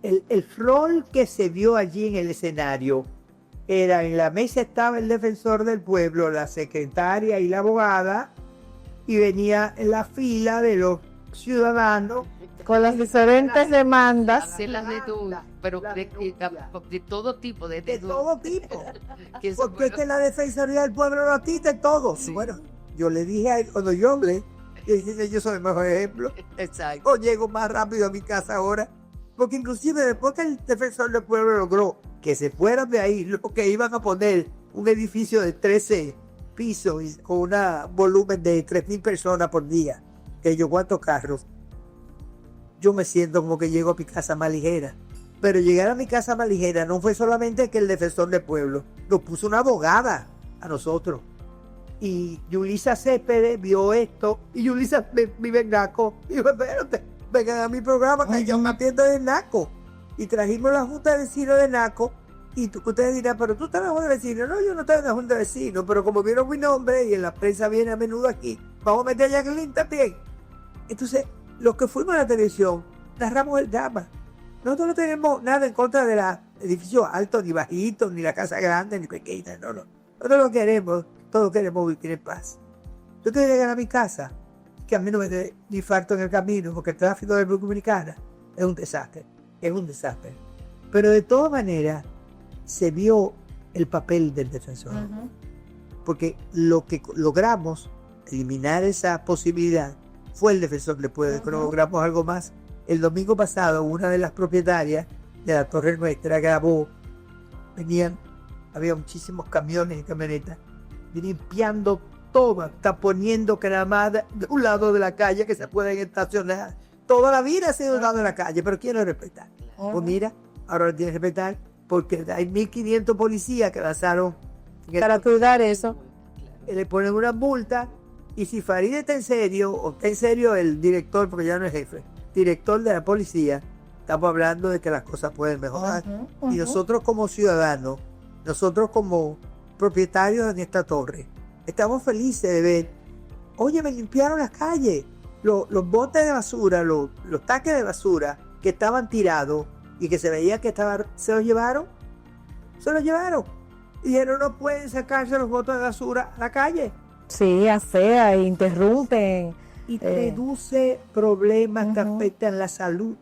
[SPEAKER 2] el rol que se vio allí en el escenario, era en la mesa estaba el defensor del pueblo, la secretaria y la abogada, y venía en la fila de los ciudadanos
[SPEAKER 4] Con las diferentes demandas.
[SPEAKER 3] Hacerlas de todo, pero de todo tipo,
[SPEAKER 2] de todo tipo. Porque es que la Defensoría del Pueblo no atiste todo.
[SPEAKER 3] Sí.
[SPEAKER 2] Bueno, yo le dije a él, cuando yo hablé, yo soy el mejor ejemplo.
[SPEAKER 3] Exacto.
[SPEAKER 2] O llego más rápido a mi casa ahora. Porque inclusive después que el Defensor del Pueblo logró que se fueran de ahí, lo que iban a poner un edificio de 13 pisos y con un volumen de 3,000 personas por día, que yo cuántos carros, yo me siento como que llego a mi casa más ligera. Pero llegar a mi casa más ligera no fue solamente que el Defensor del Pueblo nos puso una abogada a nosotros. Y Yulisa Céspedes vio esto, y Yulisa vive en Naco. Y dijo, espérate, vengan a mi programa que yo me atiendo en Naco. Y trajimos la Junta de Vecinos de Naco. Y ustedes dirán, pero tú estás en la Junta de Vecinos. No, yo no estoy en la Junta de Vecinos, pero como vieron mi nombre y en la prensa viene a menudo aquí, vamos a meter a Jacqueline también. Entonces, los que fuimos a la televisión, narramos el drama. Nosotros no tenemos nada en contra de los edificios altos, ni bajitos, ni la casa grande, ni pequeña, no. Nosotros lo queremos, todos queremos vivir en paz. Yo quiero llegar a mi casa, que a mí no me dé ni infarto en el camino, porque el tráfico de República Dominicana es un desastre. Pero de todas maneras, se vio el papel del defensor. Porque lo que logramos, eliminar esa posibilidad, fue el defensor del pueblo. Pero logramos algo más. El domingo pasado, una de las propietarias de la Torre Nuestra grabó, había muchísimos camiones y camionetas, limpiando todo, taponiendo que nada más de un lado de la calle que se pueden estacionar. Toda la vida ha sido un lado de la calle, pero ¿quién lo respeta? Pues mira, ahora lo tiene que respetar, porque hay 1.500 policías que lanzaron
[SPEAKER 4] Para cuidar eso.
[SPEAKER 2] le ponen una multa, y si Farideh está en serio, o está en serio el director, porque ya no es jefe, director de la policía, estamos hablando de que las cosas pueden mejorar. Y nosotros como ciudadanos, nosotros como propietarios de esta torre, estamos felices de ver, oye, me limpiaron las calles, los botes de basura, los taques de basura que estaban tirados y que se veía que se los llevaron. Y dijeron, no pueden sacarse los botes de basura a la calle.
[SPEAKER 4] Sí, afea, interrumpen.
[SPEAKER 2] Y reduce problemas que afectan la salud.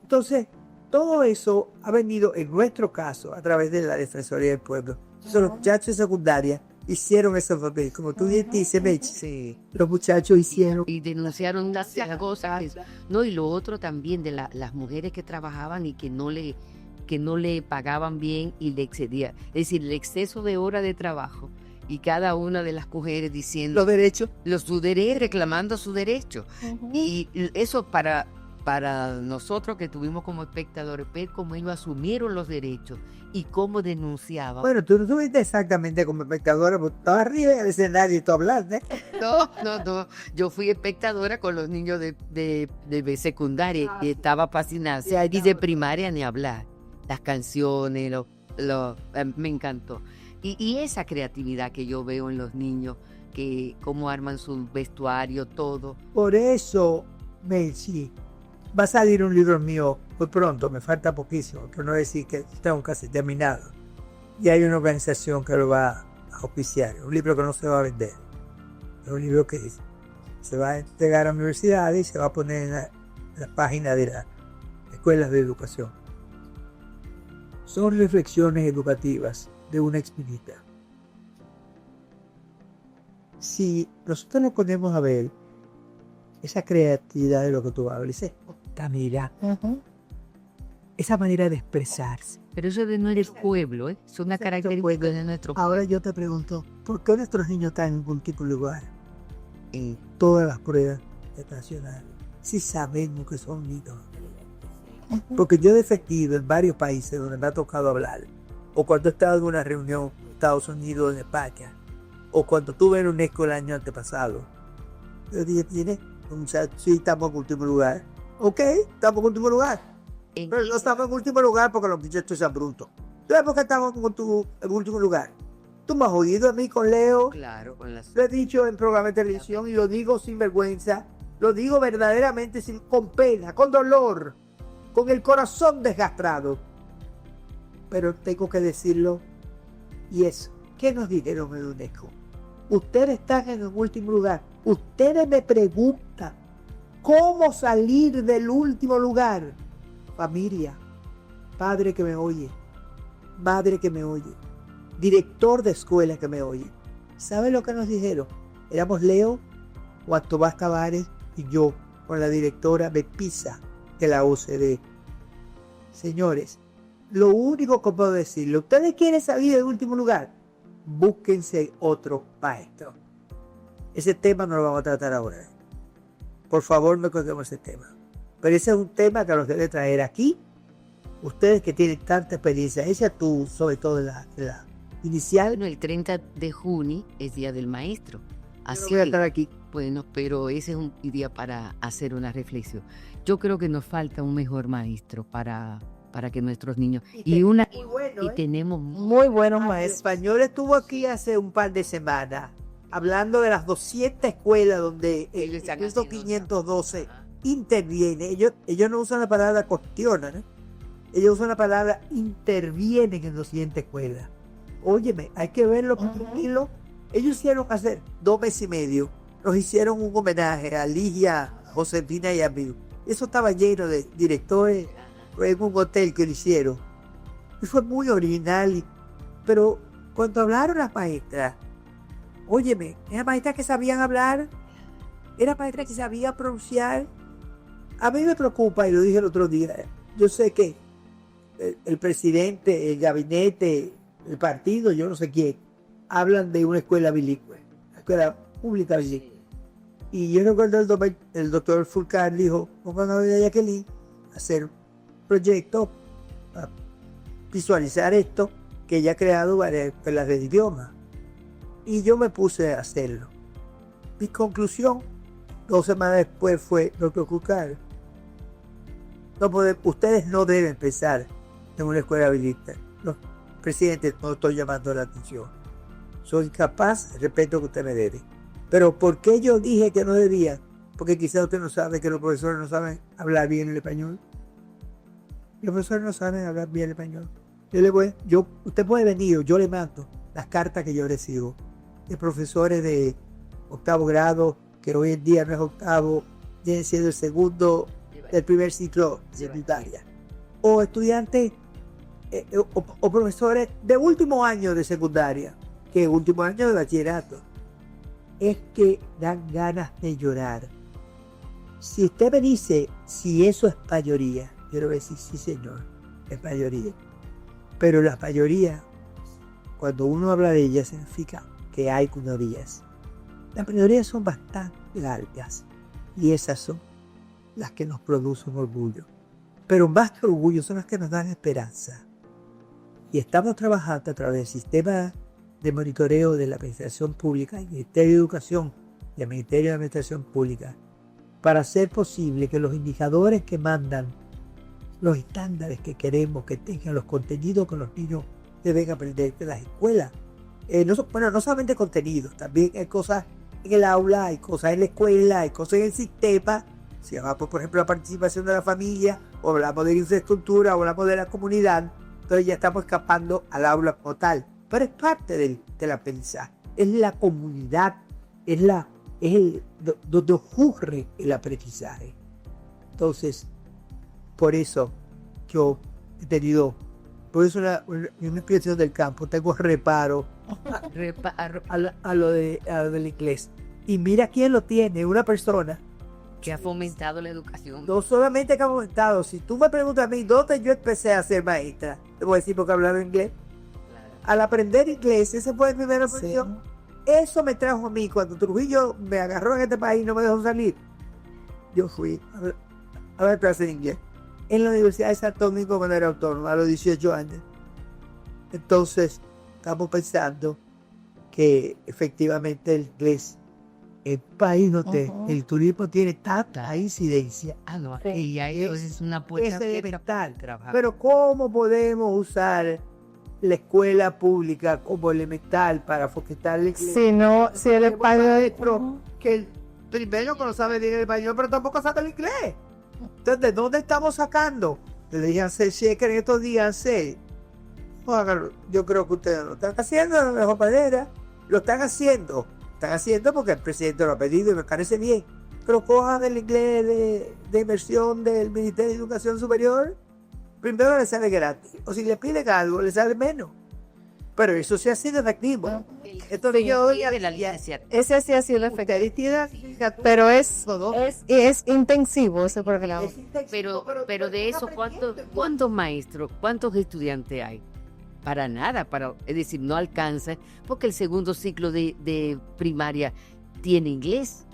[SPEAKER 2] Entonces, todo eso ha venido, en nuestro caso, a través de la Defensoría del Pueblo. Entonces, los muchachos de secundaria hicieron ese papel. Como tú dices,
[SPEAKER 3] Sí.
[SPEAKER 2] los muchachos hicieron.
[SPEAKER 3] Y denunciaron las cosas. No, y lo otro también de las mujeres que trabajaban y que no le pagaban bien y le excedía. Es decir, el exceso de horas de trabajo. Y cada una de las mujeres diciendo
[SPEAKER 2] Los derechos.
[SPEAKER 3] su derecho, reclamando su derecho. Y eso para nosotros que tuvimos como espectadores, ver cómo ellos asumieron los derechos y cómo denunciaban.
[SPEAKER 2] Bueno, tú no estuviste exactamente como espectadora, porque estabas arriba en el escenario y tú hablaste.
[SPEAKER 3] No. Yo fui espectadora con los niños de secundaria y estaba apasionada. Y de primaria ni hablar. Las canciones, me encantó. Y esa creatividad que yo veo en los niños, que cómo arman su vestuario, todo.
[SPEAKER 2] Por eso, Melchi, va a salir un libro mío muy pronto, me falta poquísimo, pero no decir que está casi terminado. Y hay una organización que lo va a auspiciar. Un libro que no se va a vender. Es un libro que se va a entregar a universidades y se va a poner en la página de la escuelas de educación. Son reflexiones educativas de una expedita. Si nosotros nos ponemos a ver esa creatividad de lo que tú hablas, esa manera de expresarse.
[SPEAKER 3] Pero eso de nuestro pueblo, es una característica de nuestro pueblo.
[SPEAKER 2] Ahora yo te pregunto, ¿por qué nuestros niños están en múltiples lugares? En todas las pruebas nacionales. Si sabemos que son niños. Porque yo he defendido en varios países donde me ha tocado hablar, o cuando he estado en una reunión en Estados Unidos, en España, o cuando estuve en UNESCO el año antepasado. Yo dije, sí, estamos en último lugar. Ok, estamos en último lugar. Pero no estamos en último lugar porque los muchachos sean brutos. ¿Sabes por qué estamos en último lugar? Tú me has oído a mí con Leo.
[SPEAKER 3] Claro, con las...
[SPEAKER 2] Lo he dicho en programas de televisión y lo digo sin vergüenza. Lo digo verdaderamente con pena, con dolor, con el corazón desgastado. Pero tengo que decirlo. Y eso, ¿qué nos dijeron en UNESCO? Ustedes están en el último lugar. Ustedes me preguntan cómo salir del último lugar. Familia, padre que me oye, madre que me oye, director de escuela que me oye. ¿Sabe lo que nos dijeron? Éramos Leo, Juan Tomás Tavares y yo, con la directora Bepisa de la OCDE. Señores, lo único que puedo decirle, ¿ustedes quieren salir del último lugar? Búsquense otro maestro. Ese tema no lo vamos a tratar ahora. Por favor, no cogemos ese tema. Pero ese es un tema que los debe traer aquí. Ustedes que tienen tanta experiencia, esa tú, sobre todo la inicial.
[SPEAKER 3] Bueno, el 30 de junio es Día del Maestro. Así
[SPEAKER 2] Yo no voy a estar aquí.
[SPEAKER 3] Bueno, pero ese es un día para hacer una reflexión. Yo creo que nos falta un mejor maestro para que nuestros niños... Y tenemos
[SPEAKER 4] Muy buenos
[SPEAKER 2] El
[SPEAKER 4] maestros.
[SPEAKER 2] español estuvo aquí hace un par de semanas hablando de las 200 escuelas donde el
[SPEAKER 3] Ellos están
[SPEAKER 2] decreto
[SPEAKER 3] haciendo
[SPEAKER 2] 512 interviene. Ellos no usan la palabra cuestionan, ¿eh? Ellos usan la palabra intervienen en 200 escuelas. Óyeme, hay que verlo por un hilo. Ellos hicieron hace 2 meses y medio, nos hicieron un homenaje a Ligia, Josefina y a mí. Eso estaba lleno de directores en un hotel que lo hicieron. Y fue muy original. Pero cuando hablaron las maestras, óyeme, eran maestras que sabían hablar, eran maestras que sabían pronunciar. A mí me preocupa, y lo dije el otro día, yo sé que el presidente, el gabinete, el partido, yo no sé quién, hablan de una escuela bilingüe, una escuela pública bilingüe. Y yo recuerdo el doctor Fulcar dijo, pongan a ver a Jacqueline a hacer proyectos, a visualizar esto, que ella ha creado varias escuelas de idioma. Y yo me puse a hacerlo. Mi conclusión, 2 semanas después, fue, doctor Fulcar, ustedes no deben pensar en una escuela bilingüe. Los presidentes no estoy llamando la atención. Soy capaz, respeto que usted me debe. Pero ¿por qué yo dije que no debía? Porque quizás usted no sabe que los profesores no saben hablar bien el español. Los profesores no saben hablar bien el español. Usted puede venir, yo le mando las cartas que yo recibo de profesores de 8º grado, que hoy en día no es 8º, viene siendo el primer ciclo de secundaria. O estudiantes o profesores de último año de secundaria, que último año de bachillerato. Es que dan ganas de llorar. Si usted me dice si eso es mayoría, yo le voy a decir sí, señor, es mayoría. Pero la mayoría, cuando uno habla de ella, significa que hay minorías. Las minorías son bastante largas y esas son las que nos producen orgullo. Pero más que orgullo son las que nos dan esperanza. Y estamos trabajando a través del sistema de monitoreo de la administración pública, el Ministerio de Educación y el Ministerio de Administración Pública, para hacer posible que los indicadores que mandan, los estándares que queremos que tengan, los contenidos que los niños deben aprender de las escuelas, no solamente contenidos, también hay cosas en el aula, hay cosas en la escuela, hay cosas en el sistema. Si hablamos, por ejemplo, de la participación de la familia, o hablamos de infraestructura, o hablamos de la comunidad, entonces ya estamos escapando al aula como tal. Pero es parte del aprendizaje, es la comunidad, es donde ocurre el aprendizaje. Entonces, Por eso yo he tenido, por eso una expresión del campo, tengo reparo a lo del inglés. Y mira quién lo tiene, una persona
[SPEAKER 3] Que ha fomentado la educación.
[SPEAKER 2] no solamente que ha aumentado. Si tú me preguntas a mí dónde yo empecé a ser maestra, te voy a decir porque hablaba inglés. Al aprender inglés, esa fue mi primera opción. Eso me trajo a mí. Cuando Trujillo me agarró en este país y no me dejó salir, yo fui a ver clases de inglés en la Universidad de Santo Domingo cuando era autónoma, a los 18 años. Entonces, estamos pensando que efectivamente el inglés, el país el turismo tiene tanta incidencia.
[SPEAKER 3] No,
[SPEAKER 4] Sí.
[SPEAKER 3] y ahí es una puerta
[SPEAKER 2] Es elemental.
[SPEAKER 3] trabajar.
[SPEAKER 2] Pero ¿cómo podemos usar la escuela pública como elemental para fomentar el inglés?
[SPEAKER 4] Si el español
[SPEAKER 2] Que el primero que no sabe bien el español, pero tampoco sabe el inglés. Entonces, ¿de dónde estamos sacando? Le dije a Checker en estos días, yo creo que ustedes lo están haciendo de la mejor manera. Lo están haciendo porque el presidente lo ha pedido y me parece bien. Pero cojan el inglés de inversión del Ministerio de Educación Superior, primero le sale gratis. O si le piden algo, le sale menos. Pero eso sí ha sido efectivo. Entonces yo
[SPEAKER 3] de la licenciatura.
[SPEAKER 4] ese sí ha sido efectivo.
[SPEAKER 2] ustedes tienen
[SPEAKER 4] Pero es
[SPEAKER 2] todo.
[SPEAKER 4] es intensivo ese programa.
[SPEAKER 2] Es intensivo,
[SPEAKER 3] Pero de eso, ¿cuántos maestros, cuántos estudiantes hay? Para nada, es decir, no alcanza, porque el segundo ciclo de primaria tiene inglés.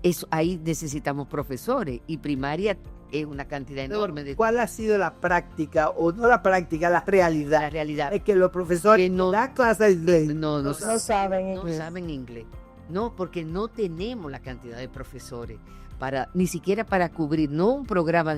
[SPEAKER 3] Eso, ahí necesitamos profesores, y primaria es una cantidad enorme de
[SPEAKER 2] ¿Cuál ha sido la práctica, o no la práctica, la realidad?
[SPEAKER 3] la realidad.
[SPEAKER 2] Es que los profesores
[SPEAKER 3] Que no-
[SPEAKER 2] dan clases de inglés.
[SPEAKER 3] No
[SPEAKER 4] saben
[SPEAKER 3] no
[SPEAKER 4] inglés.
[SPEAKER 3] saben inglés. No, porque no tenemos la cantidad de profesores ni siquiera para cubrir, no un programa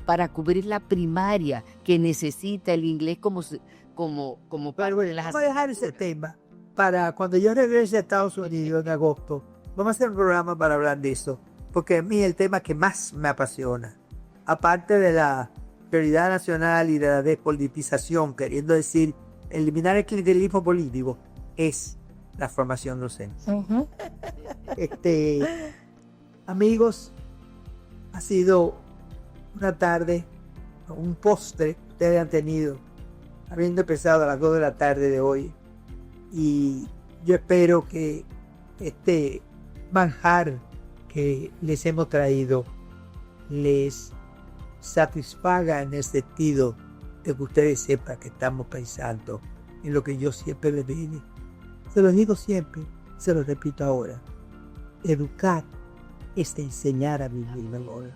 [SPEAKER 3] para cubrir la primaria que necesita el inglés como parte de las
[SPEAKER 2] Vamos a dejar ese tema para cuando yo regrese a Estados Unidos en agosto. Vamos a hacer un programa para hablar de eso, porque a mí es el tema que más me apasiona. Aparte de la prioridad nacional y de la despolitización, queriendo decir eliminar el clientelismo político, es la formación docente.
[SPEAKER 4] Ujú.
[SPEAKER 2] Amigos, ha sido una tarde, un postre que ustedes han tenido, habiendo empezado a las 2 de la tarde de hoy. Y yo espero que este manjar que les hemos traído les satisfaga en el sentido de que ustedes sepan que estamos pensando en lo que yo siempre les digo. Se lo digo siempre, se lo repito ahora. Educar es enseñar a vivir mejor.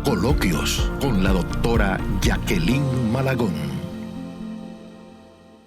[SPEAKER 1] Coloquios con la doctora Jacqueline Malagón.